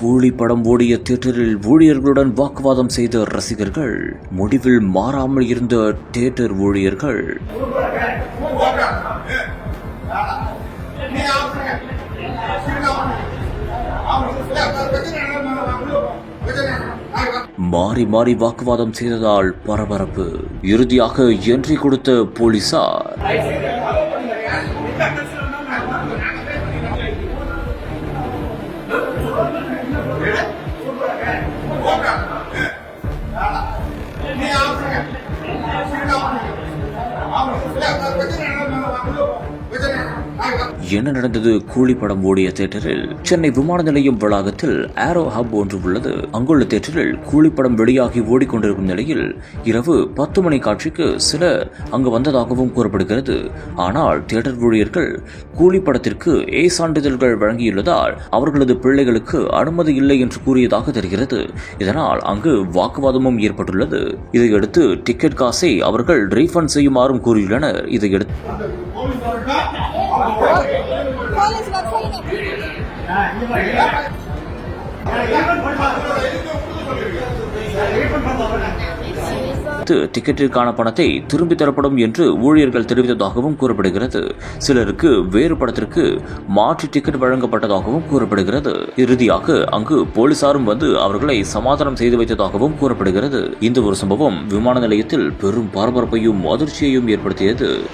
கூலி படம் ஓடிய தியேட்டரில் ஊழியர்களுடன் வாக்குவாதம் செய்த ரசிகர்கள், முடிவில் மாறாமல் இருந்த தியேட்டர் ஊழியர்கள். மாறி மாறி வாக்குவாதம் செய்ததால் பரபரப்பு. இறுதியாக என்ட்ரி கொடுத்த போலீசார். என்ன நடந்தது? கூலி படம் ஓடிய தியேட்டரில் சென்னை விமான நிலையம் வளாகத்தில் ஏரோ ஹப் ஒன்று உள்ளது. அங்குள்ள தியேட்டரில் கூலி படம் வெளியாகி ஓடிக்கொண்டிருக்கும் நிலையில் இரவு 10 மணி காட்சிக்கு சிலர் அங்கு வந்ததாகவும் கூறப்படுகிறது. ஆனால் தியேட்டர் ஊழியர்கள் கூலி படத்திற்கு ஏ சான்றிதழ்கள் வழங்கியுள்ளதால் அவர்களது பிள்ளைகளுக்கு அனுமதி இல்லை என்று கூறியதாக தெரிகிறது. இதனால் அங்கு வாக்குவாதமும் ஏற்பட்டுள்ளது. இதையடுத்து டிக்கெட் காசை அவர்கள் ரீஃபண்ட் செய்யுமாறும் கூறியுள்ளனர். இதையடுத்து டிக்கெட்டிற்கான பணத்தை திரும்பி தரப்படும் என்று ஊழியர்கள் தெரிவித்ததாகவும் கூறப்படுகிறது. சிலருக்கு வேறு படத்திற்கு மாற்று டிக்கெட் வழங்கப்பட்டதாகவும் கூறப்படுகிறது. இறுதியாக அங்கு போலீசாரும் வந்து அவர்களை சமாதானம் செய்து வைத்ததாகவும் கூறப்படுகிறது. இந்த ஒரு சம்பவம் விமான நிலையத்தில் பெரும் பரபரப்பையும் அதிர்ச்சியையும் ஏற்படுத்தியது.